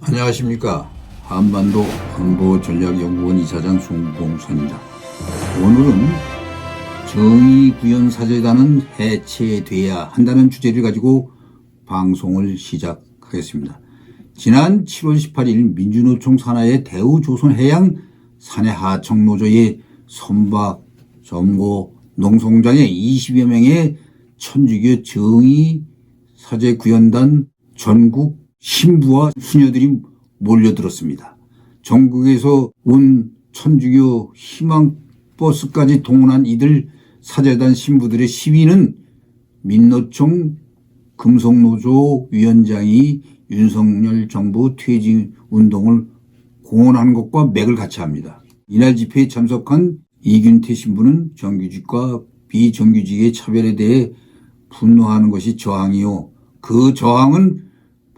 안녕하십니까. 한반도 안보전략연구원 이사장 송봉선입니다. 오늘은 정의구현사재단은 해체돼야 한다는 주제를 가지고 방송을 시작하겠습니다. 지난 7월 18일 민주노총 산하의 대우조선해양 사내하청노조의 선박, 점고, 농성장의 20여 명의 천주교 정의사제구현단 전국 신부와 수녀들이 몰려들었습니다. 전국에서 온 천주교 희망버스까지 동원한 이들 사제단 신부들의 시위는 민노총 금속노조 위원장이 윤석열 정부 퇴진 운동을 공언하는 것과 맥을 같이 합니다. 이날 집회에 참석한 이균태 신부는 정규직과 비정규직의 차별에 대해 분노하는 것이 저항이요. 그 저항은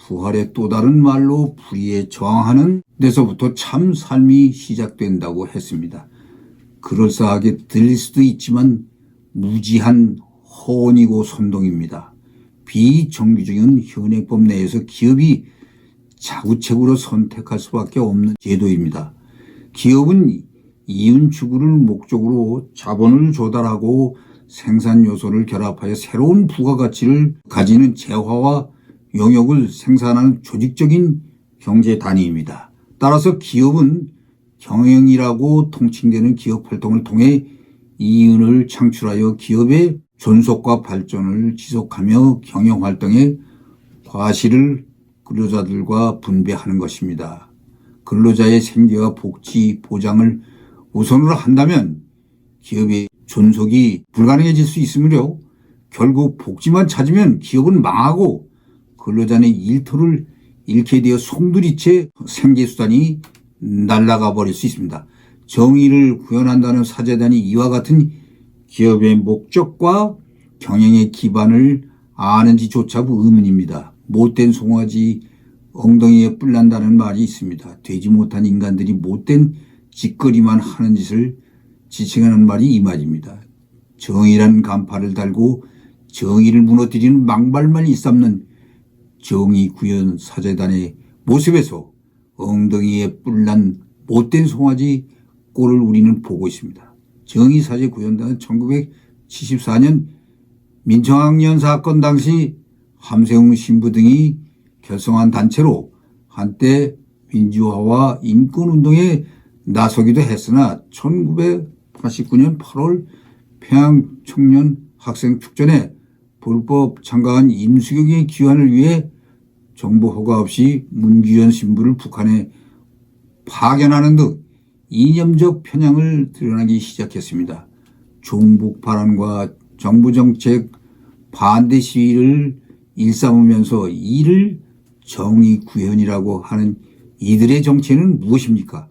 부활의 또 다른 말로 불의에 저항하는 데서부터 참 삶이 시작된다고 했습니다. 그럴싸하게 들릴 수도 있지만 무지한 허언이고 선동입니다. 비정규직은 현행법 내에서 기업이 자구책으로 선택할 수밖에 없는 제도입니다. 기업은 이윤 추구를 목적으로 자본을 조달하고 생산 요소를 결합하여 새로운 부가가치를 가지는 재화와 용역을 생산하는 조직적인 경제 단위입니다. 따라서 기업은 경영이라고 통칭되는 기업 활동을 통해 이윤을 창출하여 기업의 존속과 발전을 지속하며 경영 활동의 과실을 근로자들과 분배하는 것입니다. 근로자의 생계와 복지 보장을 우선으로 한다면 기업의 존속이 불가능해질 수 있으므로 결국 복지만 찾으면 기업은 망하고 근로자는 일터를 잃게 되어 송두리째 생계수단이 날아가 버릴 수 있습니다. 정의를 구현한다는 사재단이 이와 같은 기업의 목적과 경영의 기반을 아는지조차 의문입니다. 못된 송아지 엉덩이에 뿔난다는 말이 있습니다. 되지 못한 인간들이 못된 짓거리만 하는 짓을 지칭하는 말이 이 말입니다. 정의란 간판을 달고 정의를 무너뜨리는 망발만 일삼는 정의구현 사재단의 모습에서 엉덩이에 뿔난 못된 송아지 꼴을 우리는 보고 있습니다. 정의사제구현단은 1974년 민청학년 사건 당시 함세웅 신부 등이 결성한 단체로 한때 민주화와 인권운동에 나서기도 했으나 1989년 8월 평양청년학생축전에 불법 참가한 임수경의 귀환을 위해 정부 허가 없이 문규현 신부를 북한에 파견하는 등 이념적 편향을 드러내기 시작했습니다. 종북 발언과 정부 정책 반대 시위를 일삼으면서 이를 정의구현이라고 하는 이들의 정체는 무엇입니까?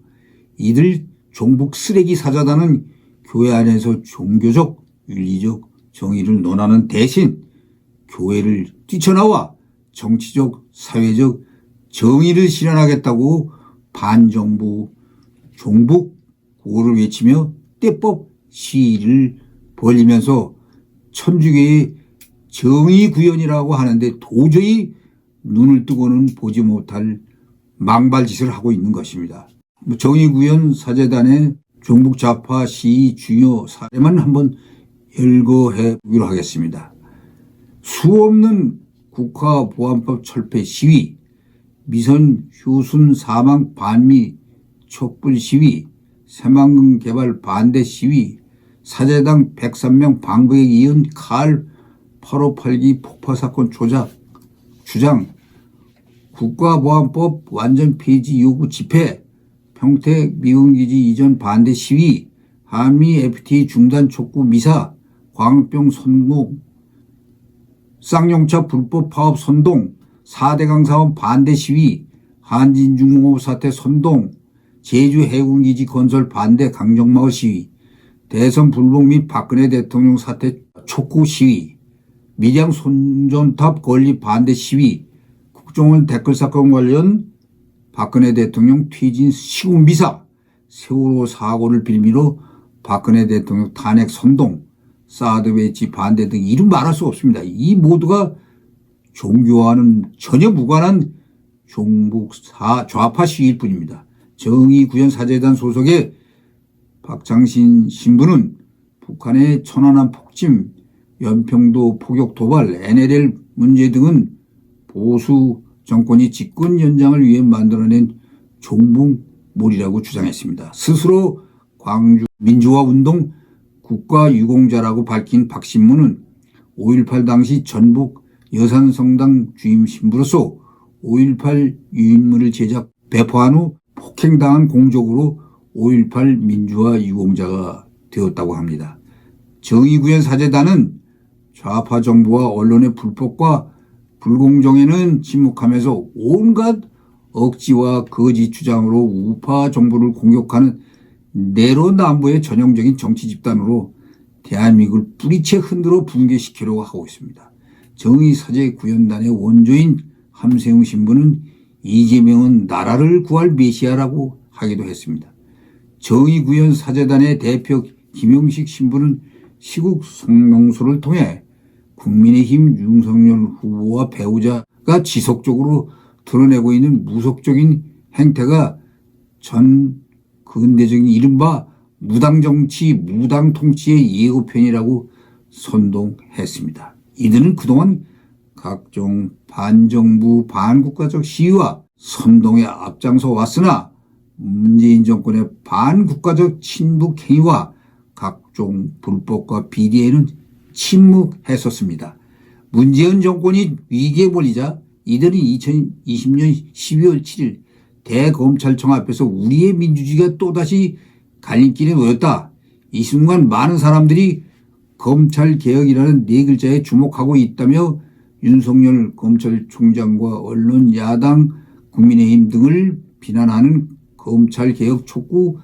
이들 종북 쓰레기 사자단은 교회 안에서 종교적, 윤리적 정의를 논하는 대신 교회를 뛰쳐나와 정치적, 사회적 정의를 실현하겠다고 반정부, 종북 구호를 외치며 떼법 시위를 벌이면서 천주교의 정의구현이라고 하는데 도저히 눈을 뜨고는 보지 못할 망발짓을 하고 있는 것입니다. 정의구현 사재단의 종북 좌파 시위 중요 사례만 한번 열거해 보기로 하겠습니다. 수없는 국가보안법 철폐 시위, 미선 휴순 사망 반미 촛불 시위, 새만금 개발 반대 시위, 사제당 103명 방북에 이은 칼 8582 폭파 사건 조작, 주장, 국가보안법 완전 폐지 요구 집회, 평택 미군기지 이전 반대 시위, 한미 FTA 중단 촉구 미사, 광병 선공, 쌍용차 불법 파업 선동, 4대강 사업 반대 시위, 한진중공업 사태 선동, 제주 해군기지 건설 반대 강정마을 시위, 대선 불복 및 박근혜 대통령 사태 촉구 시위, 밀양 손전탑 건립 반대 시위, 국정원 댓글 사건 관련 박근혜 대통령 퇴진 시국 미사, 세월호 사고를 빌미로 박근혜 대통령 탄핵 선동, 사드 배치 반대 등 이루 말할 수 없습니다. 이 모두가 종교와는 전혀 무관한 종북 좌파 시위일 뿐입니다. 정의구현사재단 소속의 박창신 신부는 북한의 천안함 폭침, 연평도 포격 도발, NLL 문제 등은 보수 정권이 집권 연장을 위해 만들어낸 종북몰이라고 주장했습니다. 스스로 광주 민주화운동 국가유공자라고 밝힌 박 신부는 5.18 당시 전북 여산성당 주임 신부로서 5.18 유인물을 제작 배포한 후 폭행당한 공적으로 5.18 민주화 유공자가 되었다고 합니다. 정의구현사재단은 좌파 정부와 언론의 불법과 불공정에는 침묵하면서 온갖 억지와 거짓 주장으로 우파 정부를 공격하는 내로남불의 전형적인 정치 집단으로 대한민국을 뿌리채 흔들어 붕괴시키려고 하고 있습니다. 정의사재구현단의 원조인 함세웅 신부는 이재명은 나라를 구할 메시아라고 하기도 했습니다. 정의구현사재단의 대표 김영식 신부는 시국 성명서를 통해 국민의힘 윤석열 후보와 배우자가 지속적으로 드러내고 있는 무속적인 행태가 전 근대적인 이른바 무당정치, 무당통치의 예고편이라고 선동했습니다. 이들은 그동안 각종 반정부, 반국가적 시위와 선동에 앞장서 왔으나 문재인 정권의 반국가적 친북 행위와 각종 불법과 비리에는 침묵했었습니다. 문재인 정권이 위기에 몰리자 이들은 2020년 12월 7일 대검찰청 앞에서 우리의 민주주의가 또다시 갈림길에 놓였다. 이 순간 많은 사람들이 검찰개혁이라는 네 글자에 주목하고 있다며 윤석열 검찰총장과 언론, 야당, 국민의힘 등을 비난하는 검찰개혁 촉구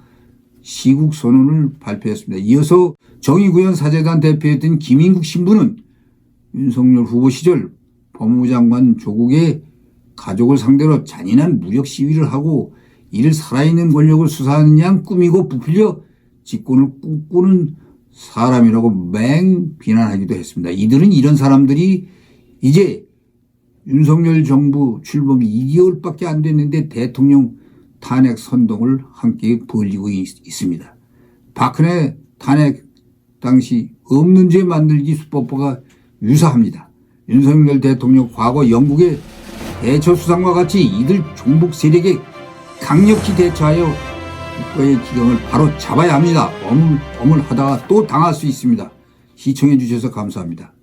시국선언을 발표했습니다. 이어서 정의구현사재단 대표였던 김인국 신부는 윤석열 후보 시절 법무부 장관 조국의 가족을 상대로 잔인한 무력 시위를 하고 이를 살아있는 권력을 수사하는 양 꾸미고 부풀려 직권을 꿈꾸는 사람이라고 맹 비난하기도 했습니다. 이들은 이런 사람들이 이제 윤석열 정부 출범 2개월밖에 안 됐는데 대통령 탄핵 선동을 함께 벌이고 있습니다. 박근혜 탄핵 당시 없는 죄 만들기 수법과 유사합니다. 윤석열 대통령 과거 영국의 대처수상과 같이 이들 종북 세력에 강력히 대처하여 국가의 기강을 바로 잡아야 합니다. 어물어물하다가 또 당할 수 있습니다. 시청해 주셔서 감사합니다.